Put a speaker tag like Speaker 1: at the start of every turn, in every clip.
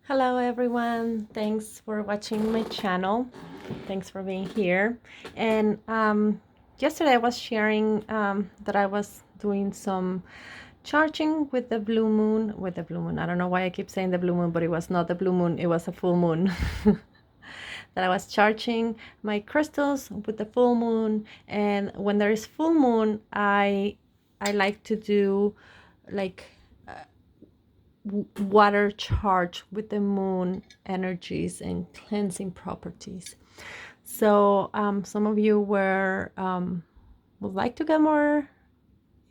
Speaker 1: Hello everyone, thanks for watching my channel. Thanks for being here. And yesterday I was sharing that I was doing some charging with the blue moon. I don't know why I keep saying the blue moon, but it was not the blue moon, it was a full moon. That I was charging my crystals with the full moon. And when there is full moon, I like to do like water charge with the moon energies and cleansing properties. So some of you would like to get more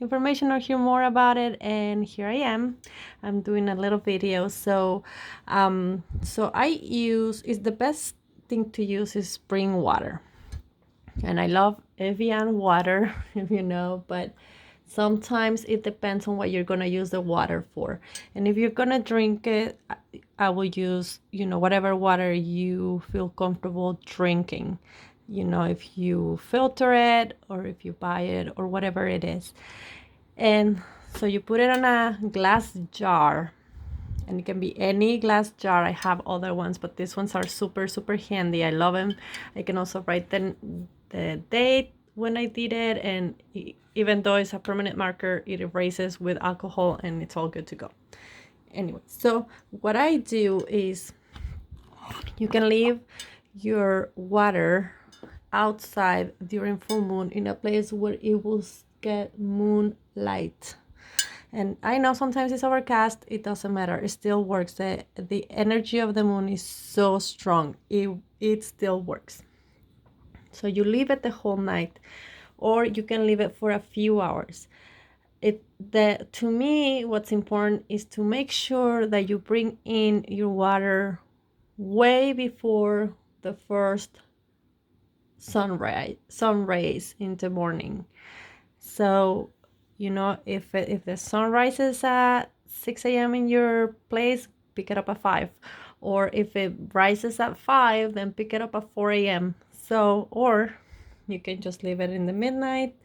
Speaker 1: information or hear more about it, and here I am. I'm doing a little video. So I use is the best thing to use is spring water, and I love Evian water, if you know, but sometimes it depends on what you're going to use the water for. And if you're going to drink it, I will use, whatever water you feel comfortable drinking. If you filter it or if you buy it or whatever it is. And so you put it on a glass jar, and it can be any glass jar. I have other ones, but these ones are super, super handy. I love them. I can also write the date when I did it, and even though it's a permanent marker, it erases with alcohol and it's all good to go. Anyway, so what I do is you can leave your water outside during full moon in a place where it will get moonlight. And I know sometimes it's overcast, it doesn't matter, it still works. The energy of the moon is so strong, it still works. So you leave it the whole night, or you can leave it for a few hours. To me, what's important is to make sure that you bring in your water way before the first sun rays in the morning. So if the sun rises at 6 a.m. in your place, pick it up at 5. Or if it rises at 5, then pick it up at 4 a.m. So, or you can just leave it in the midnight,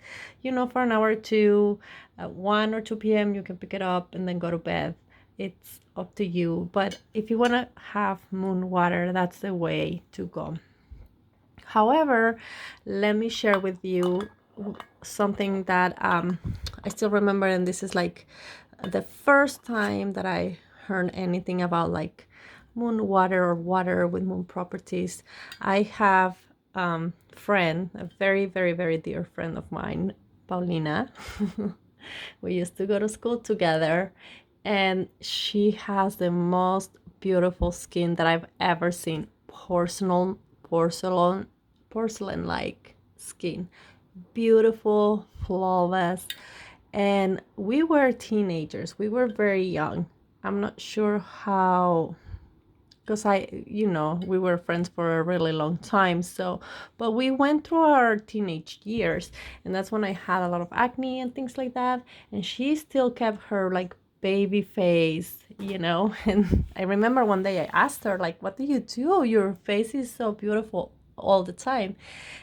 Speaker 1: for an hour or two. At 1 or 2 p.m. you can pick it up and then go to bed. It's up to you. But if you want to have moon water, that's the way to go. However, let me share with you something that I still remember, and this is like the first time that I heard anything about like moon water or water with moon properties. I have friend, a very, very, very dear friend of mine, Paulina. We used to go to school together, and she has the most beautiful skin that I've ever seen. Porcelain like skin, beautiful, flawless. And we were teenagers, we were very young. I'm not sure how, because we were friends for a really long time. So, but we went through our teenage years, and that's when I had a lot of acne and things like that. And she still kept her like baby face, And I remember one day I asked her, like, what do you do? Your face is so beautiful all the time.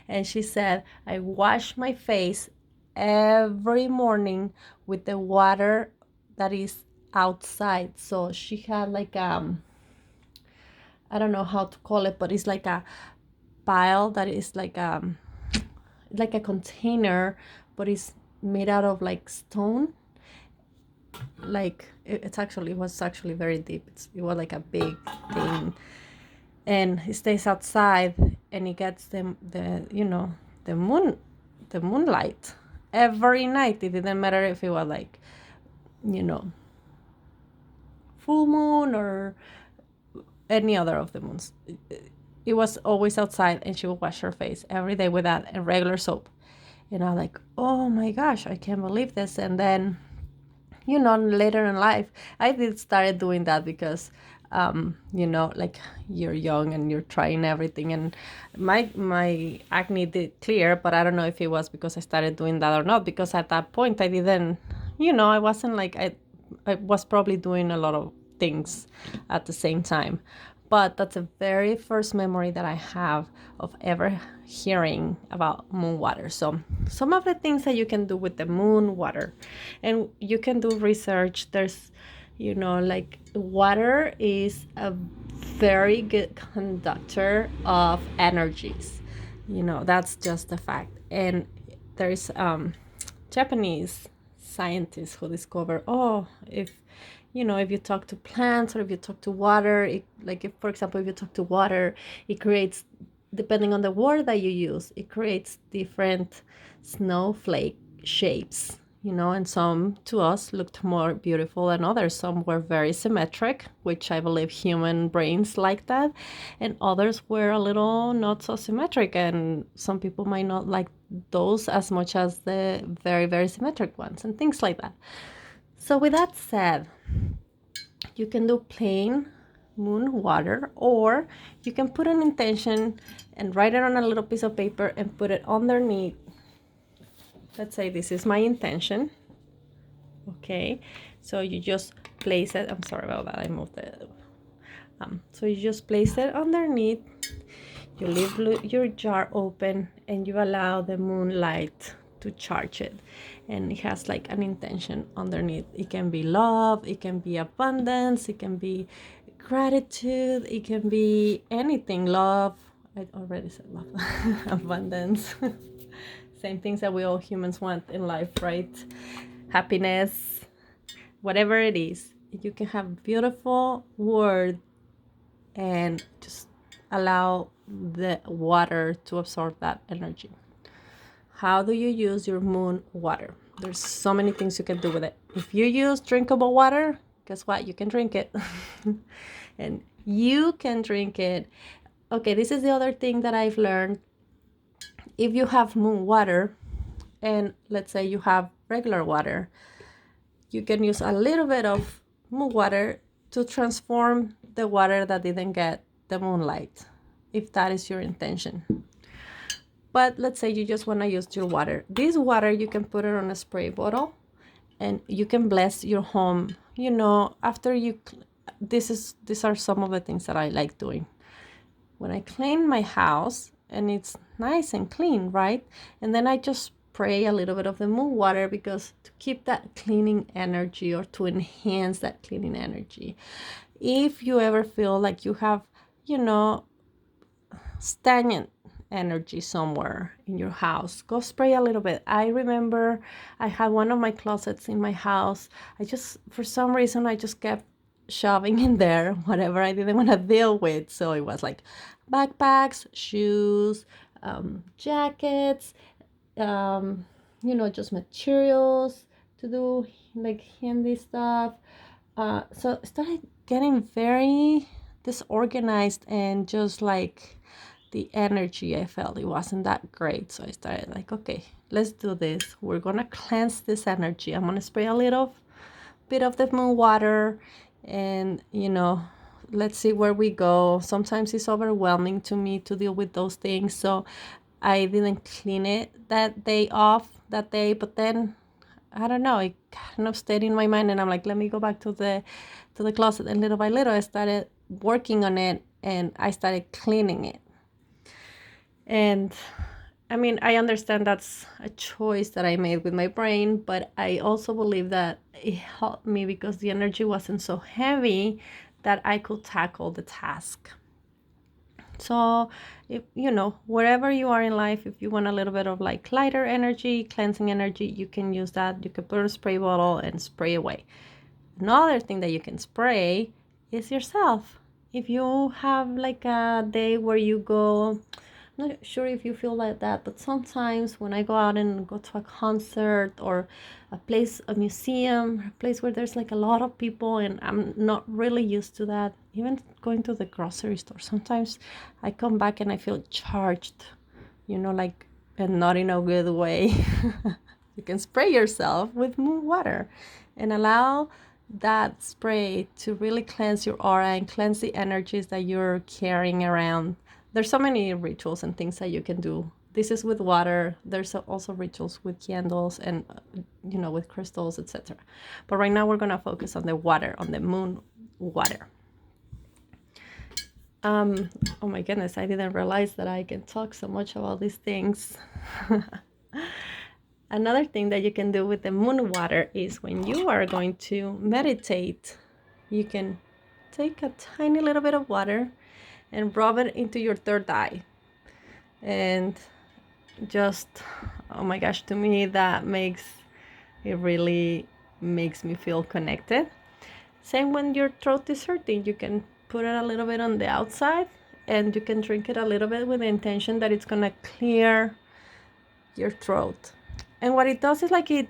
Speaker 1: And she said, I wash my face every morning with the water that is outside. So she had like I don't know how to call it, but it's like a pile that is like a container, but it's made out of like stone. Like it was actually very deep. It was like a big thing, and it stays outside, and it gets the moonlight every night. It didn't matter if it was like full moon or any other of the moons. It was always outside, and she would wash her face every day with that and regular soap. And I'm like, oh my gosh, I can't believe this. And then later in life I did started doing that because like you're young and you're trying everything, and my acne did clear, but I don't know if it was because I started doing that or not, because at that point I didn't, I wasn't like, I was probably doing a lot of things at the same time. But that's the very first memory that I have of ever hearing about moon water. So some of the things that you can do with the moon water, and you can do research. There's You know, like water is a very good conductor of energies. You know, that's just a fact. And there's Japanese scientists who discover, oh, if you know, if you talk to plants or if you talk to water, like if, for example, if you talk to water, it creates, depending on the word that you use, it creates different snowflake shapes, you know, and some to us looked more beautiful than others. Some were very symmetric, which I believe human brains like that, and others were a little not so symmetric, and some people might not like those as much as the very, very symmetric ones, and things like that. So with that said, you can do plain moon water, or you can put an intention and write it on a little piece of paper and put it underneath. Let's say this is my intention. Okay, so you just place it. I'm sorry about that, I moved it. So you just place it underneath, you leave your jar open, and you allow the moonlight to charge it. And it has like an intention underneath. It can be love, it can be abundance, it can be gratitude, it can be anything. Love, I already said love. Abundance. Same things that we all humans want in life, right? Happiness, whatever it is. You can have beautiful word and just allow the water to absorb that energy. How do you use your moon water? There's so many things you can do with it. If you use drinkable water, guess what? You can drink it. And you can drink it. Okay, this is the other thing that I've learned. If you have moon water, and let's say you have regular water, you can use a little bit of moon water to transform the water that didn't get the moonlight, if that is your intention. But let's say you just want to use your water. This water, you can put it on a spray bottle and you can bless your home. You know, after you, these are some of the things that I like doing. When I clean my house and it's nice and clean, right? And then I just spray a little bit of the moon water, because to keep that cleaning energy, or to enhance that cleaning energy. If you ever feel like you have, you know, stagnant energy somewhere in your house, go spray a little bit. I remember I had one of my closets in my house. I just, for some reason, I just kept shoving in there whatever I didn't want to deal with. So it was like backpacks, shoes, jackets, you know, just materials to do like handy stuff. So I started getting very disorganized, and just like the energy I felt, it wasn't that great. So I started like, okay, let's do this. We're gonna cleanse this energy. I'm gonna spray a little bit of the moon water, and you know, let's see where we go. Sometimes it's overwhelming to me to deal with those things, so I didn't clean it that day, but then I don't know, it kind of stayed in my mind, and I'm like, let me go back to the closet, and little by little I started working on it, and I started cleaning it. And I mean, I understand that's a choice that I made with my brain, but I also believe that it helped me because the energy wasn't so heavy that I could tackle the task. So, if you know, wherever you are in life, if you want a little bit of like lighter energy, cleansing energy, you can use that. You can put in a spray bottle and spray away. Another thing that you can spray is yourself. If you have like a day where you go, I'm not sure if you feel like that, but sometimes when I go out and go to a concert or a place, a museum, a place where there's like a lot of people and I'm not really used to that, even going to the grocery store, sometimes I come back and I feel charged, you know, like, and not in a good way. You can spray yourself with moon water and allow that spray to really cleanse your aura and cleanse the energies that you're carrying around. There's so many rituals and things that you can do. This is with water. There's also rituals with candles and, you know, with crystals, etc. But right now we're going to focus on the water, on the moon water. Oh my goodness, I didn't realize that I can talk so much about these things. Another thing that you can do with the moon water is when you are going to meditate you can take a tiny little bit of water and rub it into your third eye. And just, oh my gosh, to me it really makes me feel connected. Same when your throat is hurting, you can put it a little bit on the outside and you can drink it a little bit with the intention that it's gonna clear your throat. And what it does is like it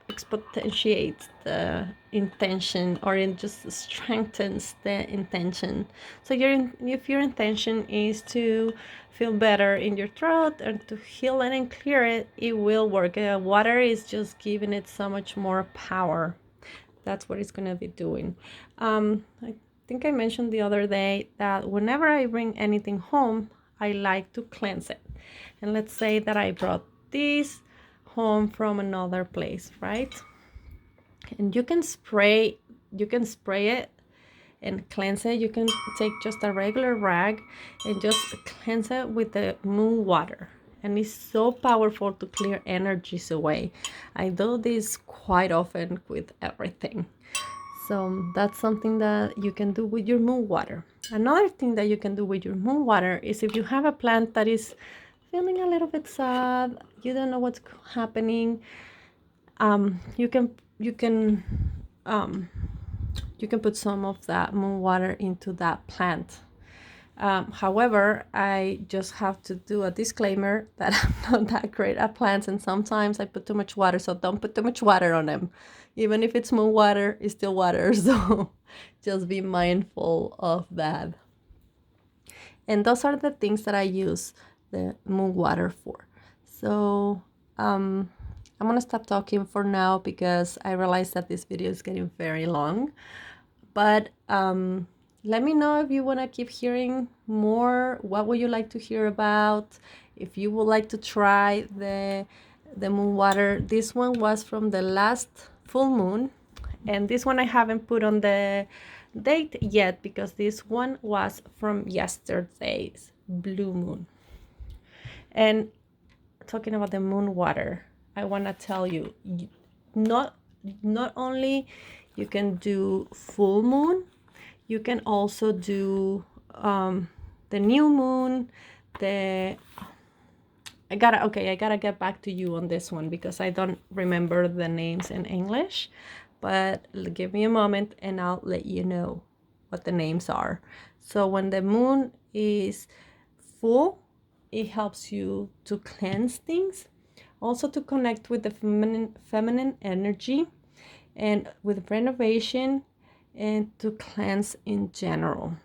Speaker 1: exponentiates the intention, or it just strengthens the intention. So if your intention is to feel better in your throat and to heal it and clear it, it will work. Water is just giving it so much more power. That's what it's going to be doing. I think I mentioned the other day that whenever I bring anything home, I like to cleanse it. And let's say that I brought this home from another place, right? And you can spray it and cleanse it. You can take just a regular rag and just cleanse it with the moon water. And it's so powerful to clear energies away. I do this quite often with everything. So that's something that you can do with your moon water. Another thing that you can do with your moon water is if you have a plant that is feeling a little bit sad, you don't know what's happening, you can put some of that moon water into that plant. However, I just have to do a disclaimer that I'm not that great at plants, and sometimes I put too much water, so don't put too much water on them. Even if it's moon water, it's still water, so just be mindful of that. And those are the things that I use the moon water for. So I'm gonna stop talking for now because I realize that this video is getting very long. But let me know if you want to keep hearing more. What would you like to hear about? If you would like to try the moon water. This one was from the last full moon, and this one I haven't put on the date yet because this one was from yesterday's blue moon. And talking about the moon water, I want to tell you, not only you can do full moon, you can also do the new moon. I gotta get back to you on this one because I don't remember the names in English, but give me a moment and I'll let you know what the names are. So when the moon is full, it helps you to cleanse things, also to connect with the feminine energy, and with renovation, and to cleanse in general.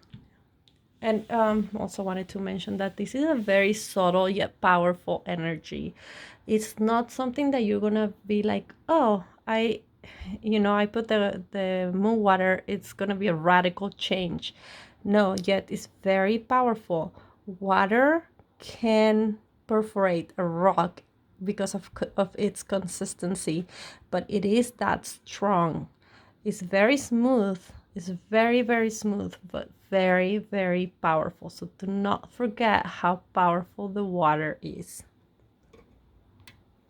Speaker 1: And also wanted to mention that this is a very subtle yet powerful energy. It's not something that you're gonna be like, oh, I put the moon water, it's gonna be a radical change. No, yet it's very powerful. Water can perforate a rock because of its consistency, but it is that strong. It's very smooth. It's very, very smooth, but very, very powerful. So do not forget how powerful the water is.